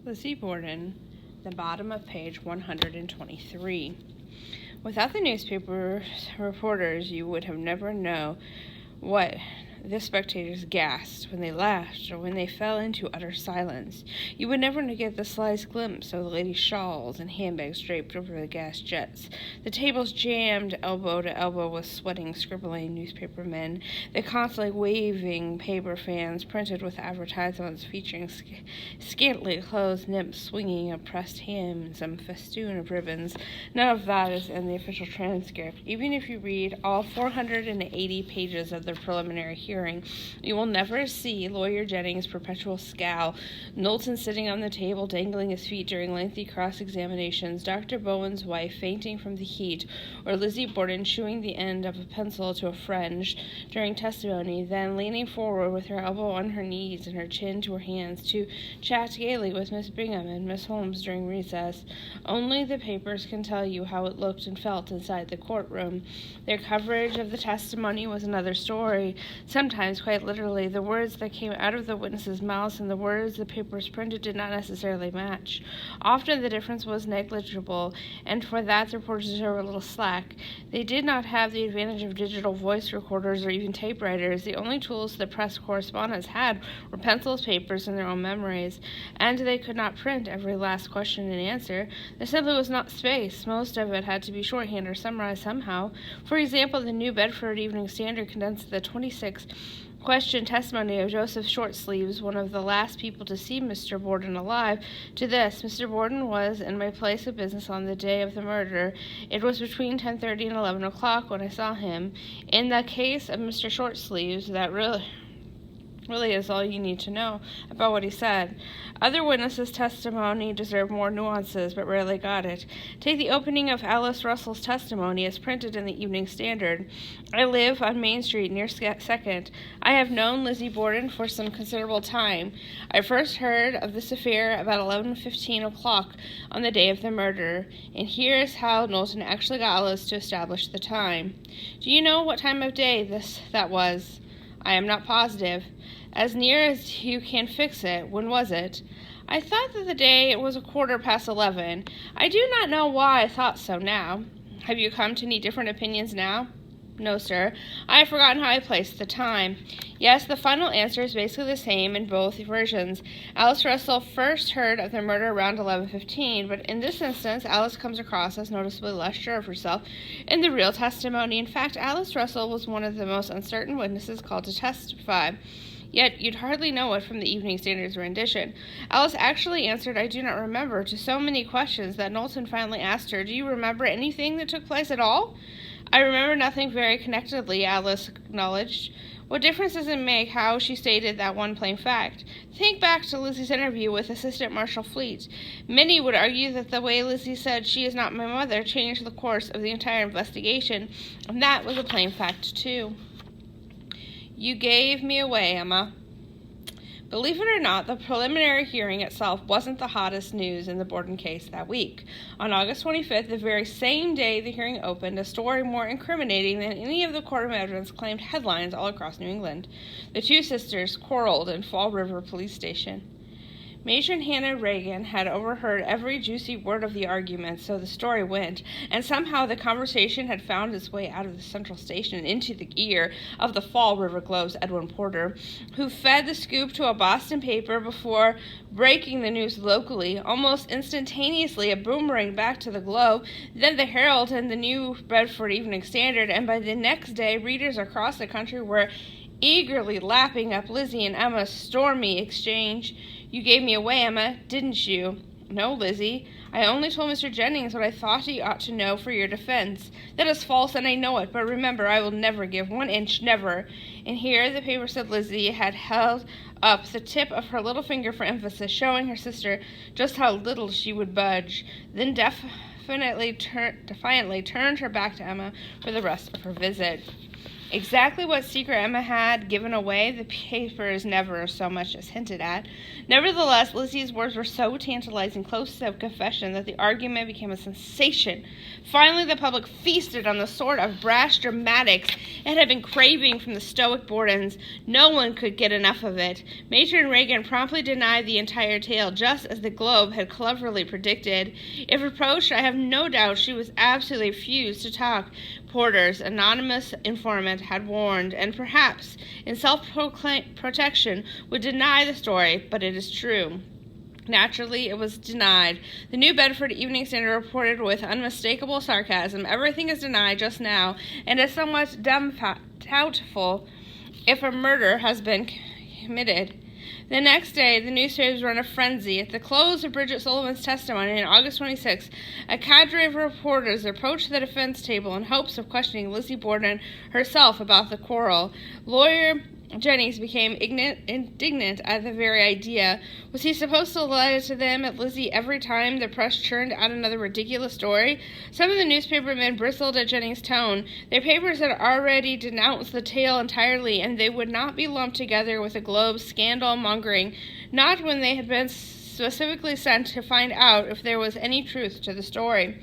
Lizzie Borden, the bottom of page 123. Without the newspaper reporters, you would have never known what the spectators gasped when they laughed or when they fell into utter silence. You would never get the slightest glimpse of the ladies' shawls and handbags draped over the gas jets, the tables jammed elbow to elbow with sweating, scribbling newspaper men, the constantly waving paper fans printed with advertisements featuring scantily clothed nymphs swinging a pressed ham and some festoon of ribbons. None of that is in the official transcript. Even if you read all 480 pages of the preliminary hearing, you will never see Lawyer Jennings' perpetual scowl, Knowlton sitting on the table dangling his feet during lengthy cross-examinations, Dr. Bowen's wife fainting from the heat, or Lizzie Borden chewing the end of a pencil to a fringe during testimony, then leaning forward with her elbow on her knees and her chin to her hands to chat gaily with Miss Bingham and Miss Holmes during recess. Only the papers can tell you how it looked and felt inside the courtroom. Their coverage of the testimony was another story. Sometimes, quite literally, the words that came out of the witnesses' mouths and the words the papers printed did not necessarily match. Often the difference was negligible, and for that the reporters were a little slack. They did not have the advantage of digital voice recorders or even typewriters. The only tools the press correspondents had were pencils, papers, and their own memories, and they could not print every last question and answer. There simply was not space. Most of it had to be shorthand or summarized somehow. For example, the New Bedford Evening Standard condensed the 26-question testimony of Joseph Shortsleeves, one of the last people to see Mr. Borden alive, to this: Mr. Borden was in my place of business on the day of the murder. It was between 10:30 and 11 o'clock when I saw him. In the case of Mr. Shortsleeves, that really is all you need to know about what he said. Other witnesses' testimony deserved more nuances, but rarely got it. Take the opening of Alice Russell's testimony as printed in the Evening Standard. I live on Main Street near 2nd. I have known Lizzie Borden for some considerable time. I first heard of this affair about 11:15 o'clock on the day of the murder, and here is how Knowlton actually got Alice to establish the time. Do you know what time of day that was? I am not positive. As near as you can fix it, when was it? I thought that the day it was 11:15. I do not know why I thought so now. Have you come to any different opinions now? No, sir. I have forgotten how I placed the time. Yes, the final answer is basically the same in both versions. Alice Russell first heard of the murder around 11:15, but in this instance, Alice comes across as noticeably less sure of herself in the real testimony. In fact, Alice Russell was one of the most uncertain witnesses called to testify. Yet you'd hardly know it from the Evening Standard's rendition. Alice actually answered, I do not remember, to so many questions that Knowlton finally asked her, do you remember anything that took place at all? I remember nothing very connectedly, Alice acknowledged. What difference does it make how she stated that one plain fact? Think back to Lizzie's interview with Assistant Marshal Fleet. Many would argue that the way Lizzie said she is not my mother changed the course of the entire investigation, and that was a plain fact, too. You gave me away, Emma. Believe it or not, the preliminary hearing itself wasn't the hottest news in the Borden case that week. On August 25th, the very same day the hearing opened, a story more incriminating than any of the court of evidence claimed headlines all across New England. The two sisters quarreled in Fall River Police Station. Major Hannah Reagan had overheard every juicy word of the argument, so the story went, and somehow the conversation had found its way out of the central station into the ear of the Fall River Globe's Edwin Porter, who fed the scoop to a Boston paper before breaking the news locally. Almost instantaneously, a boomerang back to the Globe, then the Herald and the New Bedford Evening Standard, and by the next day, readers across the country were eagerly lapping up Lizzie and Emma's stormy exchange. You gave me away, Emma, didn't you? No, Lizzie. I only told Mr. Jennings what I thought he ought to know for your defense. That is false, and I know it, but remember, I will never give 1 inch, never. And here the paper said Lizzie had held up the tip of her little finger for emphasis, showing her sister just how little she would budge, then defiantly turned her back to Emma for the rest of her visit. Exactly what secret Emma had given away, the papers never so much as hinted at. Nevertheless, Lizzie's words were so tantalizing close to confession that the argument became a sensation. Finally, the public feasted on the sort of brash dramatics it had been craving from the stoic Bordens. No one could get enough of it. Matron Reagan promptly denied the entire tale, just as the Globe had cleverly predicted. If approached, I have no doubt she was absolutely refused to talk. Porter's anonymous informant had warned, and perhaps, in self-protection, would deny the story, but it is true. Naturally, it was denied. The New Bedford Evening Standard reported with unmistakable sarcasm, "Everything is denied just now, and is somewhat doubtful if a murder has been committed." The next day, the newspapers were in a frenzy. At the close of Bridget Sullivan's testimony on August 26, a cadre of reporters approached the defense table in hopes of questioning Lizzie Borden herself about the quarrel. Lawyer Jennings became indignant at the very idea. Was he supposed to lie to them at Lizzie every time the press churned out another ridiculous story? Some of the newspapermen bristled at Jennings' tone. Their papers had already denounced the tale entirely, and they would not be lumped together with the Globe's scandal-mongering, not when they had been specifically sent to find out if there was any truth to the story.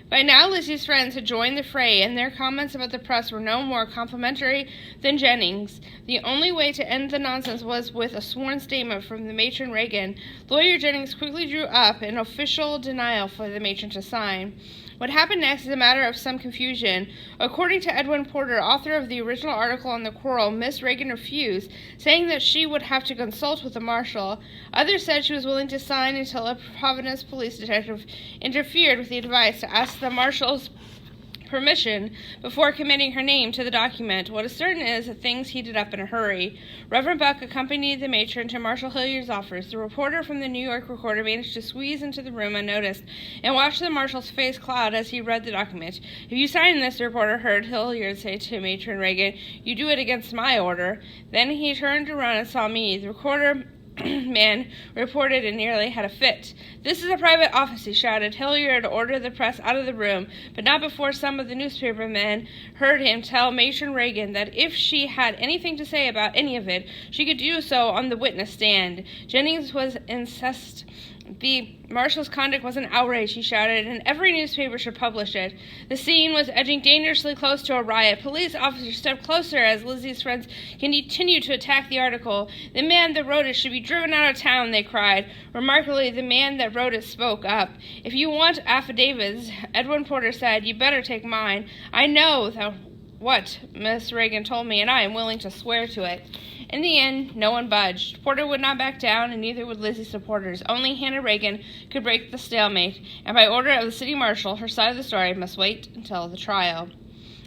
By now, Lizzie's friends had joined the fray, and their comments about the press were no more complimentary than Jennings'. The only way to end the nonsense was with a sworn statement from the matron Reagan. Lawyer Jennings quickly drew up an official denial for the matron to sign. What happened next is a matter of some confusion. According to Edwin Porter, author of the original article on the quarrel, Miss Reagan refused, saying that she would have to consult with the marshal. Others said she was willing to sign until a Providence police detective interfered with the advice to ask the marshal's permission before committing her name to the document. What is certain is that things heated up in a hurry. Reverend Buck accompanied the matron to Marshal Hilliard's office. The reporter from the New York Recorder managed to squeeze into the room unnoticed and watched the marshal's face cloud as he read the document. "If you sign this," the reporter heard Hilliard say to Matron Reagan, "you do it against my order." Then he turned around and saw me. The recorder man reported and nearly had a fit. "This is a private office," he shouted. Hilliard ordered the press out of the room, but not before some of the newspaper men heard him tell Matron Reagan that if she had anything to say about any of it, she could do so on the witness stand. Jennings was incensed. The marshal's conduct was an outrage, he shouted, and every newspaper should publish it. The scene was edging dangerously close to a riot. Police officers stepped closer as Lizzie's friends continued to attack the article. "The man that wrote it should be driven out of town," they cried. Remarkably, the man that wrote it spoke up. "If you want affidavits," Edwin Porter said, "you better take mine. I know what Miss Reagan told me, and I am willing to swear to it." In the end, no one budged. Porter would not back down, and neither would Lizzie's supporters. Only Hannah Reagan could break the stalemate, and by order of the city marshal, her side of the story must wait until the trial.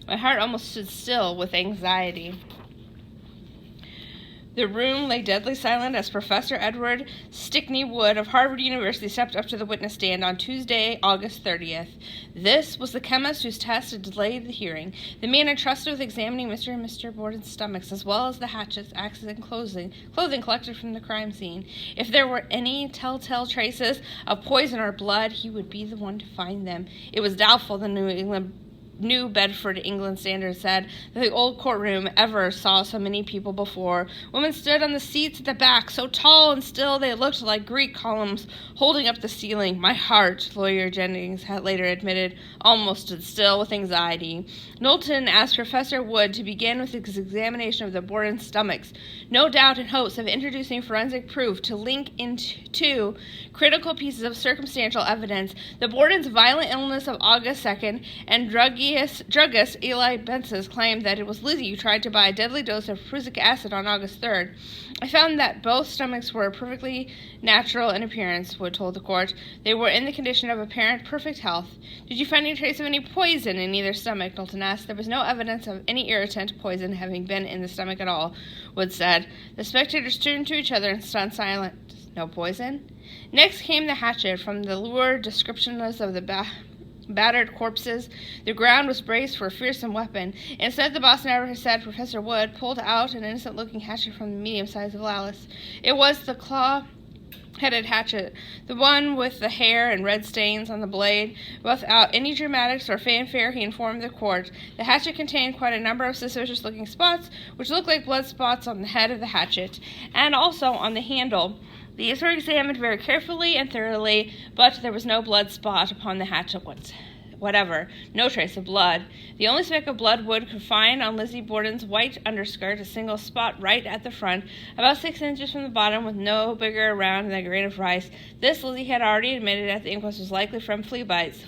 My heart almost stood still with anxiety. The room lay deadly silent as Professor Edward Stickney Wood of Harvard University stepped up to the witness stand on Tuesday, August 30th. This was the chemist whose test had delayed the hearing, the man entrusted with examining Mr. and Mr. Borden's stomachs, as well as the hatchets, axes, and clothing collected from the crime scene. If there were any telltale traces of poison or blood, he would be the one to find them. It was doubtful the New Bedford England Standard said that the old courtroom ever saw so many people before. Women stood on the seats at the back, so tall and still they looked like Greek columns holding up the ceiling. My heart, Lawyer Jennings had later admitted, almost stood still with anxiety. Knowlton asked Professor Wood to begin with his examination of the Borden's stomachs, no doubt in hopes of introducing forensic proof to link into critical pieces of circumstantial evidence, the Borden's violent illness of August 2nd and druggist Eli Bence's claim that it was Lizzie who tried to buy a deadly dose of prussic acid on August 3rd. "I found that both stomachs were perfectly natural in appearance," Wood told the court. "They were in the condition of apparent perfect health." "Did you find any trace of any poison in either stomach?" Knowlton asked. "There was no evidence of any irritant poison having been in the stomach at all," Wood said. The spectators turned to each other in stunned silence. "No poison?" Next came the hatchet. From the lurid descriptions of the battered corpses, the ground was braced for a fearsome weapon. Instead, the Boston Editor said Professor Wood pulled out an innocent-looking hatchet from the medium size of Alice. It was the claw headed hatchet, the one with the hair and red stains on the blade. Without any dramatics or fanfare, he informed the court. The hatchet contained quite a number of suspicious-looking spots, which looked like blood spots on the head of the hatchet, and also on the handle. These were examined very carefully and thoroughly, but there was no blood spot upon the hatchet whatever. No trace of blood. The only speck of blood Wood could find on Lizzie Borden's white underskirt, a single spot right at the front, about 6 inches from the bottom, with no bigger around than a grain of rice. This, Lizzie had already admitted at the inquest, was likely from flea bites.